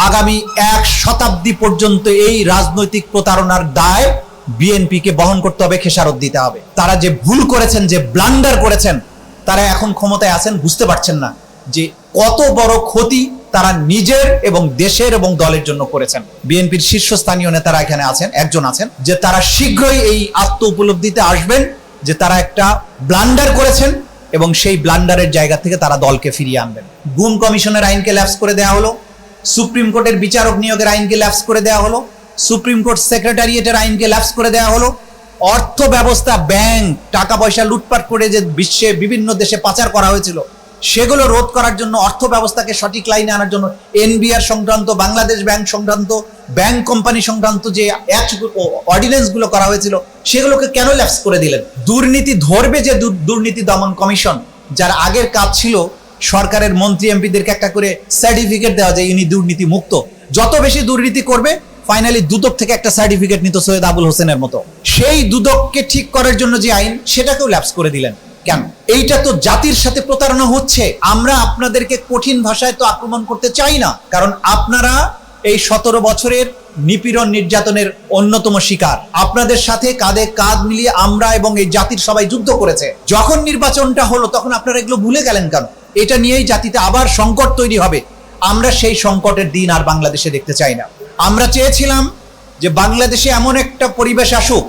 আগামী 1 শতাব্দী পর্যন্ত এই রাজনৈতিক প্রতারণার দায় বিএনপিকে বহন করতে হবে, খেসারত দিতে হবে। তারা যে ভুল করেছেন, যে ব্লান্ডার করেছেন, তারা এখন ক্ষমতায় আছেন, বুঝতে পারছেন না যে কত বড় ক্ষতি তারা নিজের এবং দেশের এবং দলের জন্য করেছেন। বিএনপির শীর্ষস্থানীয় নেতারা এখানে আছেন, একজন আছেন, যে তারা শীঘ্রই এই আত্ম উপলব্ধিতে আসবেন যে তারা একটা ব্লান্ডার করেছেন এবং সেই ব্লান্ডারের জায়গা থেকে তারা দলকে ফিরিয়ে আনবেন। গুম কমিশনের আইনকে ল্যাপস করে দেওয়া হলো, সুপ্রিম কোর্টের বিচারক নিয়োগের আইনকে ল্যাপস করে দেওয়া হলো, সুপ্রিম কোর্ট সেক্রেটারিয়েটের আইনকে ল্যাপস করে দেওয়া হলো, অর্থ ব্যবস্থা, ব্যাংক, টাকা পয়সা লুটপাট করে যে বিশ্বে বিভিন্ন দেশে পাচার করা হয়েছিল সেগুলো রোধ করার জন্য, অর্থ ব্যবস্থাকে সঠিক লাইনে আনার জন্য এনবিআর সংক্রান্ত, বাংলাদেশ ব্যাংক সংক্রান্ত, ব্যাংক কোম্পানি সংক্রান্ত যে অর্ডিন্যান্সগুলো করা হয়েছিল সেগুলোকে কেন ল্যাপস করে দিলেন? দুর্নীতি ধরবে যে দুর্নীতি দমন কমিশন, যার আগের কাজ ছিল সরকারের মন্ত্রী এমপিদেরকে একটা করে সার্টিফিকেট দেওয়া যায় ইনি দুর্নীতি মুক্ত। যত বেশি দুর্নীতি করবে ফাইনালি দুদক থেকে একটা সার্টিফিকেট নিত সৈয়দ আবুল হোসেনের মতো। সেই দুদককে ঠিক করার জন্য যে আইন, সেটাকেও ল্যাপস করে দিলেন কেন? এইটা তো জাতির সাথে প্রতারণা হচ্ছে। আমরা আপনাদেরকে কঠিন ভাষায় তো আক্রমণ করতে চাই না, কারণ আপনারা এই 17 বছরের নিপীড়ন নির্যাতনের অন্যতম শিকার। আপনাদের সাথে কাঁধে কাঁধ মিলিয়ে আমরা এবং এই জাতির সবাই যুদ্ধ করেছে। যখন নির্বাচনটা হলো তখন আপনারা এগুলো ভুলে গেলেন কেন? এটা নিয়েই জাতিতে আবার সংকট তৈরি হবে। আমরা সেই সংকটের দিন আর বাংলাদেশে দেখতে চাই না। আমরা চেয়েছিলাম যে বাংলাদেশে এমন একটা পরিবেশ আসুক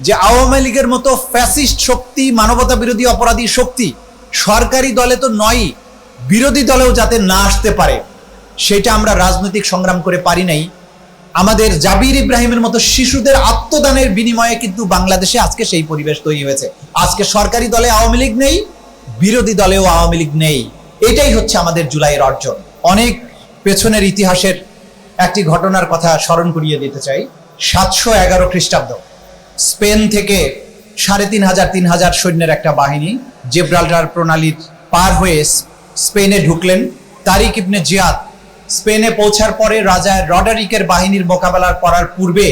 যে আওয়ামী লীগের মতো ফ্যাসিস্ট শক্তি, মানবতা বিরোধী অপরাধী শক্তি সরকারি দলে তো নয়, বিরোধী দলেও যাতে না আসতে পারে, সেটা আমরা রাজনৈতিক সংগ্রাম করে পারি নাই। আমাদের জাবির ইব্রাহিমের মতো শিশুদের আত্মদানের বিনিময়ে কিন্তু বাংলাদেশে আজকে সেই পরিবেশ তৈরি হয়েছে। আজকে সরকারি দলে আওয়ামী লীগ নেই, বিরোধী দলেও আওয়ামী লীগ নেই। এটাই হচ্ছে আমাদের জুলাইয়ের অর্জন। অনেক পেছনের ইতিহাসের একটি ঘটনার কথা স্মরণ করিয়ে দিতে চাই। 711 খ্রিস্টাব্দ স্পেন থেকে 3500 সৈন্যের একটা বাহিনী জিব্রাল্টার প্রণালীর পার হয়ে স্পেনে ঢুকলেন। তারিক ইবনে জিয়াদ স্পেনে পৌঁছার পরে রাজা রডারিকের বাহিনীর মোকাবেলা করার পূর্বে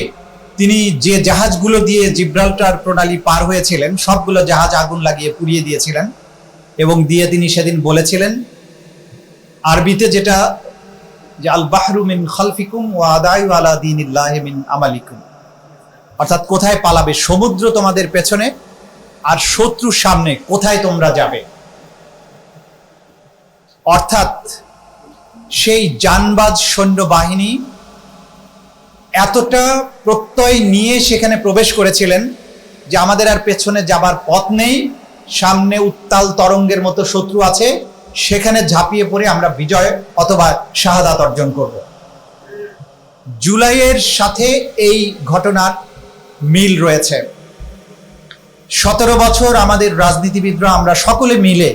তিনি যে জাহাজগুলো দিয়ে জিব্রাল্টার প্রণালী পার হয়েছিলেন সবগুলো জাহাজ আগুন লাগিয়ে পুড়িয়ে দিয়েছিলেন এবং দিয়ে তিনি সেদিন বলেছিলেন আরবিতে যেটা, যে আল বাহরু মিন খালফিকুম ওয়া আদায়ু আলা দীনিল্লাহি মিন আমালিকুম, অর্থাৎ কোথায় পালাবে? সমুদ্র তোমাদের পেছনে আর শত্রুর সামনে, কোথায় তোমরা যাবে? অর্থাৎ সেই জানবাজ সৈন্যবাহিনী এতটা প্রত্যয় নিয়ে সেখানে প্রবেশ করেছিলেন যে আমাদের আর পেছনে যাবার পথ নেই, সামনে উত্তাল তরঙ্গের মতো শত্রু আছে, সেখানে ঝাঁপিয়ে পড়ে আমরা বিজয় অথবা শাহাদাত অর্জন করব। জুলাইয়ের সাথে এই ঘটনার মিল রয়েছে। 17 বছর আমাদের রাজনীতিবিদরা আমরা সকলে মিলে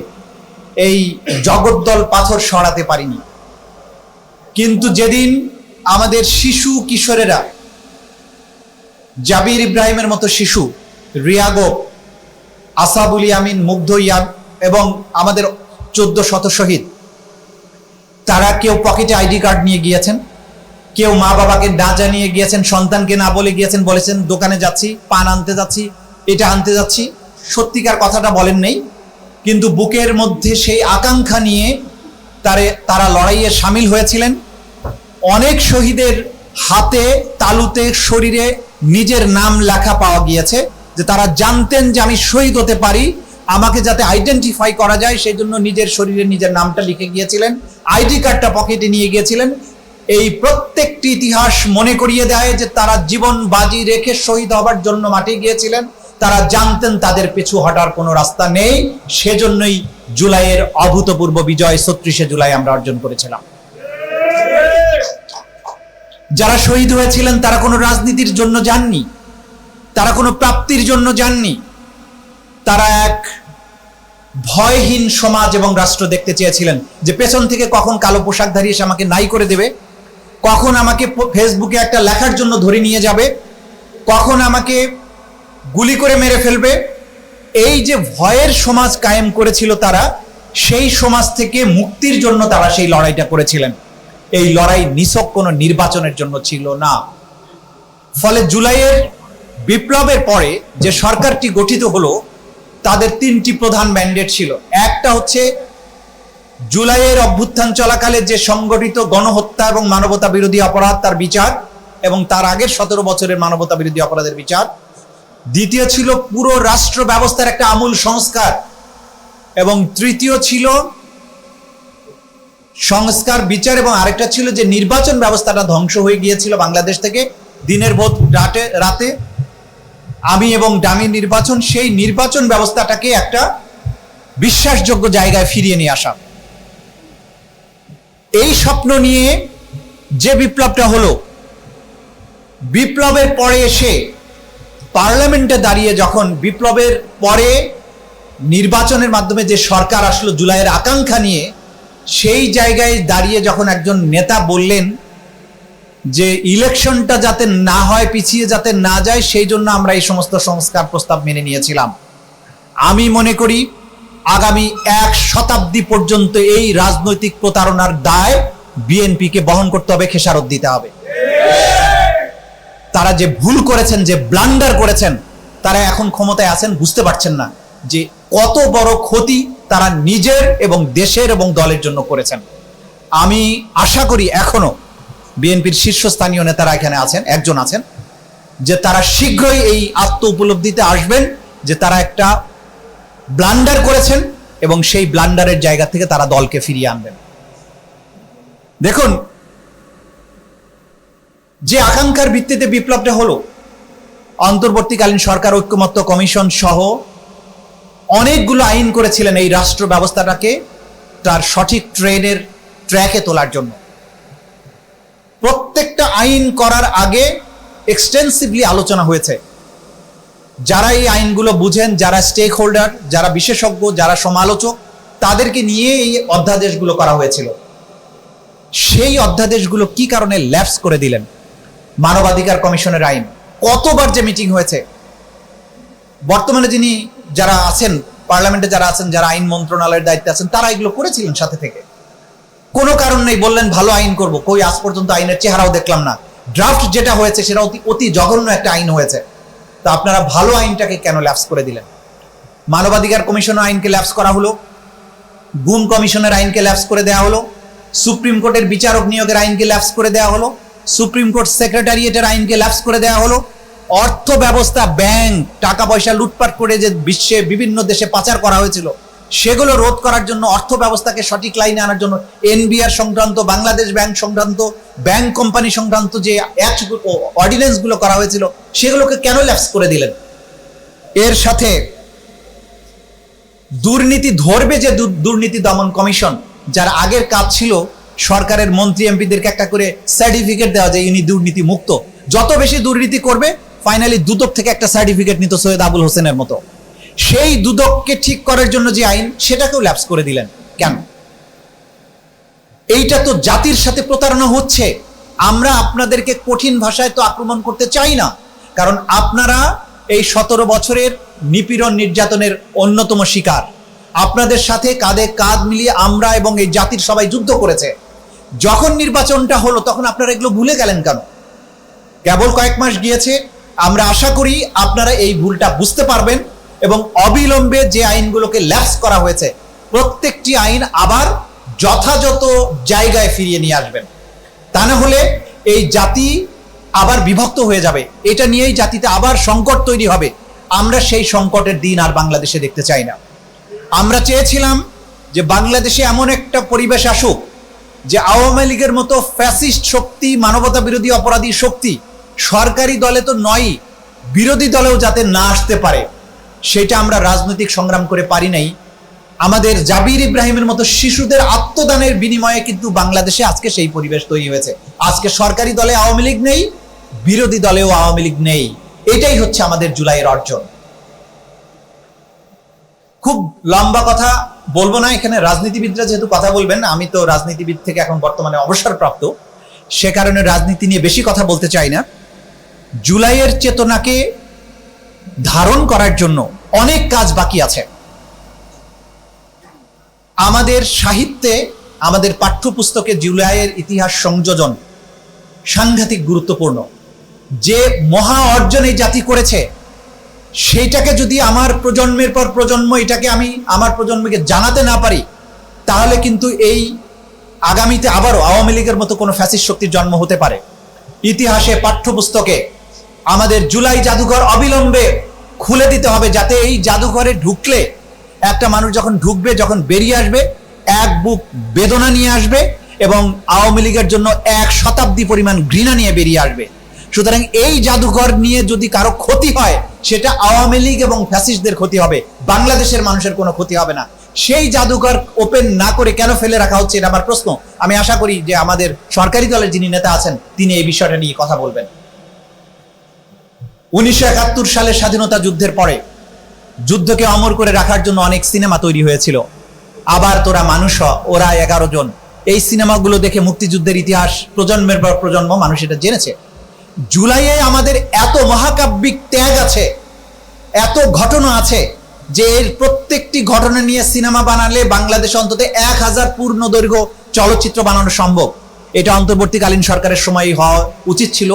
এই জগদ্দল পাথর সরাতে পারিনি, কিন্তু যেদিন আমাদের শিশু কিশোরেরা, জাবির ইব্রাহিমের মতো শিশু, রিয়াগো, আসাবুল ইয়ামিন, মুগ্ধ ইয়াম এবং আমাদের 1400 শহীদ, তারা কেউ পকেটে আইডি কার্ড নিয়ে গিয়েছেন, কেউ মা বাবাকে না জানিয়ে গিয়েছেন, সন্তানকে না বলে গিয়েছেন, বলেছেন দোকানে যাচ্ছি, পান আনতে যাচ্ছি, এটা আনতে যাচ্ছি। সত্যিকার কথাটা বলেন নেই, কিন্তু বুকের মধ্যে সেই আকাঙ্ক্ষা নিয়ে তারা লড়াইয়ে সামিল হয়েছিলেন। অনেক শহীদের হাতে, তালুতে, শরীরে নিজের নাম লেখা পাওয়া গিয়েছে, যে তারা জানতেন যে আমি শহীদ হতে পারি, আমাকে যাতে আইডেন্টিফাই করা যায় সেই জন্য নিজের শরীরে নিজের নামটা লিখে গিয়েছিলেন, আইডি কার্ডটা পকেটে নিয়ে গিয়েছিলেন। এই প্রত্যেকটি ইতিহাস মনে করিয়ে দেয় যে তারা জীবন বাজি রেখে শহীদ হবার জন্য মাঠে গিয়েছিলেন। তারা জানতেন তাদের পিছু হটার কোনো রাস্তা নেই, সেজন্যই জুলাইয়ের অভূতপূর্ব বিজয় 36শে জুলাই আমরা অর্জন করেছিলাম। যারা শহীদ হয়েছিলেন তারা কোনো রাজনীতির জন্য যাননি, তারা কোনো প্রাপ্তির জন্য যাননি, তারা এক ভয়হীন সমাজ এবং রাষ্ট্র দেখতে চেয়েছিলেন, যে পেছন থেকে কখন কালো পোশাকধারী এসে আমাকে নাই করে দেবে, কখন আমাকে ফেসবুকে একটা লেখার জন্য ধরে নিয়ে যাবে, কখন আমাকে গুলি করে মেরে ফেলবে। এই যে ভয়ের সমাজ কায়েম করেছিল তারা, সেই সমাজ থেকে মুক্তির জন্য তারা সেই লড়াইটা করেছিলেন। এই লড়াই নিছক কোনো নির্বাচনের জন্য ছিল না। ফলে জুলাইয়ের বিপ্লবের পরে যে সরকারটি গঠিত হলো, তাদের 3টি প্রধান ম্যান্ডেট ছিল। একটা হচ্ছে জুলাইয়ের অভ্যুত্থান চলাকালে যে সংগঠিত গণহত্যা এবং মানবতা বিরোধী অপরাধ তার বিচার, এবং তার আগের 17 বছরের মানবতা বিরোধী অপরাধের বিচার। দ্বিতীয় ছিল পুরো রাষ্ট্র ব্যবস্থার একটা আমূল সংস্কার, এবং তৃতীয় ছিল সংস্কার বিচার, এবং আরেকটা ছিল যে নির্বাচন ব্যবস্থাটা ধ্বংস হয়ে গিয়েছিল বাংলাদেশ থেকে দিনের ভোট রাতে আমি এবং ডামি নির্বাচন, সেই নির্বাচন ব্যবস্থাটাকে একটা বিশ্বাসযোগ্য জায়গায় ফিরিয়ে নিয়ে আসা। এই স্বপ্ন নিয়ে যে বিপ্লবটা হলো, বিপ্লবের পরে এসে পার্লামেন্টে দাঁড়িয়ে যখন বিপ্লবের পরে নির্বাচনের মাধ্যমে যে সরকার আসলো জুলাইয়ের আকাঙ্ক্ষা নিয়ে, সেই জায়গায় দাঁড়িয়ে যখন একজন নেতা বললেন যে ইলেকশনটা যাতে না হয়, পিছিয়ে যাতে না যায়, সেই জন্য আমরা এই সমস্ত সংস্কার প্রস্তাব মেনে নিয়েছিলাম। আমি মনে করি আগামী 1 শতাব্দী পর্যন্ত এই রাজনৈতিক প্রতারণার দায় বিএনপিকে বহন করতে হবে, খেসারত দিতে হবে। তারা যে ভুল করেছেন, যে ব্লান্ডার করেছেন, তারা এখন ক্ষমতায় আছেন, বুঝতে পারছেন না যে কত বড় ক্ষতি তারা নিজের এবং দেশের এবং দলের জন্য করেছেন। আমি আশা করি এখনো বিএনপির শীর্ষস্থানীয় নেতারা এখানে আছেন, একজন আছেন, যে তারা শীঘ্রই এই আত্ম উপলব্ধিতে আসবেন যে তারা একটা ব্লান্ডার করেছেন, এবং সেই ব্লান্ডারের জায়গা থেকে তারা দলকে ফিরিয়ে আনবেন। দেখুন, যে আকাঙ্ক্ষার ভিত্তিতে বিপ্লবটা হলো, অন্তর্বর্তীকালীন সরকার ঐক্যমত্য কমিশন সহ অনেকগুলো আইন করেছিলেন এই রাষ্ট্র ব্যবস্থাটাকে তার সঠিক ট্র্যাকে তোলার জন্য। প্রত্যেকটা আইন করার আগে এক্সটেন্সিভলি আলোচনা হয়েছে। যারা এই আইনগুলো বুঝেন, যারা স্টেক হোল্ডার, যারা বিশেষজ্ঞ, যারা সমালোচক, তাদেরকে নিয়ে এই অধ্যাদেশগুলো করা হয়েছিল। সেই অধ্যাদেশগুলো কি কারণে ল্যাপস করে দিলেন? মানবাধিকার কমিশনের আইন কতবার যে মিটিং হয়েছে। বর্তমানে যারা আছেন পার্লামেন্টে, যারা আছেন, যারা আইন মন্ত্রণালয়ের দায়িত্বে আছেন, তারা এগুলো করেছিলেন সাথে থেকে। কোনো কারণ নেই, বললেন ভালো আইন করব, কই আজ পর্যন্ত আইনের চেহারাও দেখলাম না। ড্রাফট যেটা হয়েছে সেটা অতি জঘন্য একটা আইন হয়েছে। তো আপনারা ভালো আইনটাকে কেন ল্যাপস করে দিলেন? মানবাধিকার কমিশনের আইনকে ল্যাপস করা হলো, গুম কমিশনের আইনকে ল্যাপস করে দেওয়া হলো, সুপ্রিম কোর্টের বিচারক নিয়োগের আইনকে ল্যাপস করে দেওয়া হলো, সুপ্রিম কোর্ট সেক্রেটারিয়েটের আইনকে ল্যাপস করে দেওয়া হলো। অর্থ ব্যবস্থা, ব্যাংক, টাকা পয়সা লুটপাট করে যে বিশ্বে বিভিন্ন দেশে পাচার করা হয়েছিল, সেগুলো রোধ করার জন্য, অর্থ ব্যবস্থাকে সঠিক লাইনে আনার জন্য এনবিআর সংক্রান্ত, বাংলাদেশ ব্যাংক সংক্রান্ত, ব্যাংক কোম্পানি সংক্রান্ত যে অর্ডিন্যান্সগুলো করা হয়েছিল, সেগুলোকে কেন ল্যাপস করে দিলেন? এর সাথে দুর্নীতি ধরবে যে দুর্নীতি দমন কমিশন, যার আগের কাজ ছিল সরকারের মন্ত্রী এমপিদেরকে একটা করে সার্টিফিকেট দেওয়া যায় ইনি দুর্নীতি মুক্ত। যত বেশি দুর্নীতি করবে ফাইনালি দুদক থেকে একটা সার্টিফিকেট নিত সৈয়দ আবুল হোসেনের মতো। সেই দুদককে ঠিক করার জন্য যে আইন, সেটাকেও ল্যাপস করে দিলেন কেন? এইটা তো জাতির সাথে প্রতারণা হচ্ছে। আমরা আপনাদেরকে কঠিন ভাষায় তো আক্রমণ করতে চাই না, কারণ আপনারা এই 17 বছরের নিপীড়ন নির্যাতনের অন্যতম শিকার। আপনাদের সাথে কাঁধে কাঁধ মিলিয়ে আমরা এবং এই জাতির সবাই যুদ্ধ করেছে। যখন নির্বাচনটা হলো তখন আপনারা এগুলো ভুলে গেলেন কেন? কেবল কয়েক মাস গিয়েছে, আমরা আশা করি আপনারা এই ভুলটা বুঝতে পারবেন এবং অবিলম্বে যে আইনগুলোকে ল্যাপস করা হয়েছে প্রত্যেকটি আইন আবার যথাযথ জায়গায় ফিরিয়ে নিয়ে আসবেন। তা না হলে এই জাতি আবার বিভক্ত হয়ে যাবে, এটা নিয়েই জাতিতে আবার সংকট তৈরি হবে। আমরা সেই সংকটের দিন আর বাংলাদেশে দেখতে চাই না। আমরা চেয়েছিলাম যে বাংলাদেশে এমন একটা পরিবেশ আসুক যে আওয়ামী লীগের মতো ফ্যাসিস্ট শক্তি, মানবতা বিরোধী অপরাধী শক্তি সরকারি দলে তো নয়, বিরোধী দলেও যাতে না আসতে পারে, সেটা আমরা রাজনৈতিক সংগ্রাম করে পারি নাই। আমাদের জাবির ইব্রাহিমের মতো শিশুদের আত্মদানের বিনিময়ে কিন্তু বাংলাদেশে আজকে সেই পরিবেশ তৈরি হয়েছে। আজকে সরকারি দলে আওয়ামী লীগ নেই, বিরোধী দলেও আওয়ামী লীগ নেই। এটাই হচ্ছে আমাদের জুলাইয়ের অর্জন। খুব লম্বা কথা বলবো না, এখানে রাজনীতিবিদরা যেহেতু কথা বলবেন, আমি তো রাজনীতিবিদ থেকে এখন বর্তমানে অবসরপ্রাপ্ত, সে কারণে রাজনীতি নিয়ে বেশি কথা বলতে চাই না। জুলাইয়ের চেতনাকে ধারণ করার জন্য অনেক কাজ বাকি আছে। আমাদের সাহিত্যে, আমাদের পাঠ্যপুস্তকে জুলাইয়ের ইতিহাস সংযোজন সাংঘাতিক গুরুত্বপূর্ণ। যে মহা অর্জন এই জাতি করেছে, সেইটাকে যদি আমার প্রজন্মের পর প্রজন্ম এটাকে আমি আমার প্রজন্মকে জানাতে না পারি, তাহলে কিন্তু এই আগামীতে আবারও আওয়ামী লীগের মতো কোনো ফ্যাসিস্ট শক্তির জন্ম হতে পারে। ইতিহাসে পাঠ্যপুস্তকে আমাদের জুলাই জাদুঘর অবিলম্বে খুলে দিতে হবে, যাতে এই জাদুঘরে ঢুকলে একটা মানুষ যখন ঢুকবে, যখন বেরিয়ে আসবে, এক বুক বেদনা নিয়ে আসবে এবং আওয়ামী লীগের জন্য 1 শতাব্দী পরিমাণ ঘৃণা নিয়ে বেরিয়ে আসবে। সুতরাং এই জাদুঘর নিয়ে যদি কারো ক্ষতি হয়, সেটা আওয়ামী লীগ এবং ফ্যাসিস্টদের ক্ষতি হবে, বাংলাদেশের মানুষের কোনো ক্ষতি হবে না। সেই জাদুঘর ওপেন না করে কেন ফেলে রাখা হচ্ছে, এটা আমার প্রশ্ন। আমি আশা করি যে আমাদের সরকারি দলের যিনি নেতা আছেন তিনি এই বিষয়টা নিয়ে কথা বলবেন। 1971 সালের স্বাধীনতা যুদ্ধের পরে যুদ্ধকে অমর করে রাখার জন্য অনেক সিনেমা তৈরি হয়েছিল। আবার তোরা মানুষ হ, ওরা 11 জন, এই সিনেমাগুলো দেখে মুক্তিযুদ্ধের ইতিহাস প্রজন্মের পর প্রজন্ম মানুষ এটা জেনেছে। জুলাইয়ে আমাদের এত মহাকাব্যিক ত্যাগ আছে, এত ঘটনা আছে যে এর প্রত্যেকটি ঘটনা নিয়ে সিনেমা বানালে বাংলাদেশে অন্তত 1000 পূর্ণ দৈর্ঘ্য চলচ্চিত্র বানানো সম্ভব। এটা অন্তর্বর্তীকালীন সরকারের সময়ই হওয়া উচিত ছিল।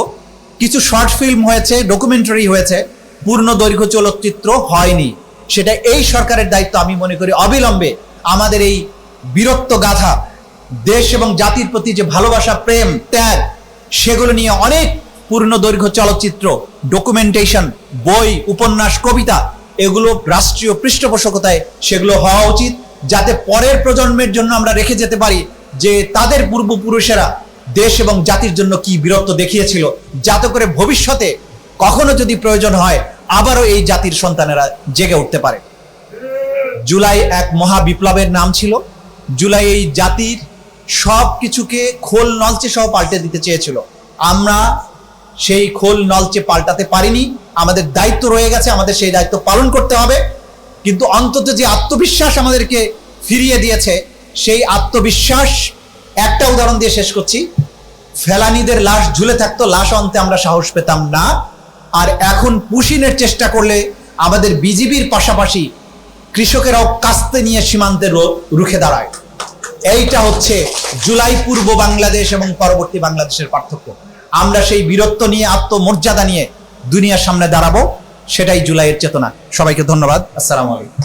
কিছু শর্ট ফিল্ম হয়েছে, ডকুমেন্টারি হয়েছে, পূর্ণ দৈর্ঘ্য চলচ্চিত্র হয়নি। সেটা এই সরকারের দায়িত্ব। আমি মনে করি অবিলম্বে আমাদের এই বীরত্ব গাথা, দেশ এবং জাতির প্রতি যে ভালোবাসা, প্রেম, ত্যাগ, সেগুলো নিয়ে অনেক পূর্ণ দৈর্ঘ্য চলচ্চিত্র, ডকুমেন্টেশন, বই, উপন্যাস, কবিতা, এগুলো রাষ্ট্রীয় পৃষ্ঠপোষকতায় সেগুলো হওয়া উচিত, যাতে পরের প্রজন্মের জন্য আমরা রেখে যেতে পারি যে তাদের পূর্বপুরুষেরা দেশ এবং জাতির জন্য কি বীরত্ব দেখিয়েছিল, যাতে করে ভবিষ্যতে কখনো যদি প্রয়োজন হয় আবারও এই জাতির সন্তানেরা জেগে উঠতে পারে। জুলাই এক মহা বিপ্লবের নাম ছিল। জুলাই এই জাতির সব কিছুকে খোল নলচে সহ পাল্টে দিতে চেয়েছিল। আমরা সেই খোল নলচে পাল্টাতে পারিনি। আমাদের দায়িত্ব রয়ে গেছে, আমাদের সেই দায়িত্ব পালন করতে হবে। কিন্তু অন্তত যে আত্মবিশ্বাস আমাদেরকে ফিরিয়ে দিয়েছে, সেই আত্মবিশ্বাস একটা উদাহরণ দিয়ে শেষ করছি। ফেলানীদের লাশ ঝুলে থাকতো, লাশ আনতে আমরা সাহস পেতাম না। আর এখন পুশিনের চেষ্টা করলে আমাদের বিজিবির পাশাপাশি কৃষকেরাও কাস্তে নিয়ে সীমান্তে রুখে দাঁড়ায়। এইটা হচ্ছে জুলাই পূর্ব বাংলাদেশ এবং পরবর্তী বাংলাদেশের পার্থক্য। আমরা সেই বীরত্ব নিয়ে, আত্মমর্যাদা নিয়ে দুনিয়ার সামনে দাঁড়াবো, সেটাই জুলাইয়ের চেতনা। সবাইকে ধন্যবাদ। আসসালামু আলাইকুম।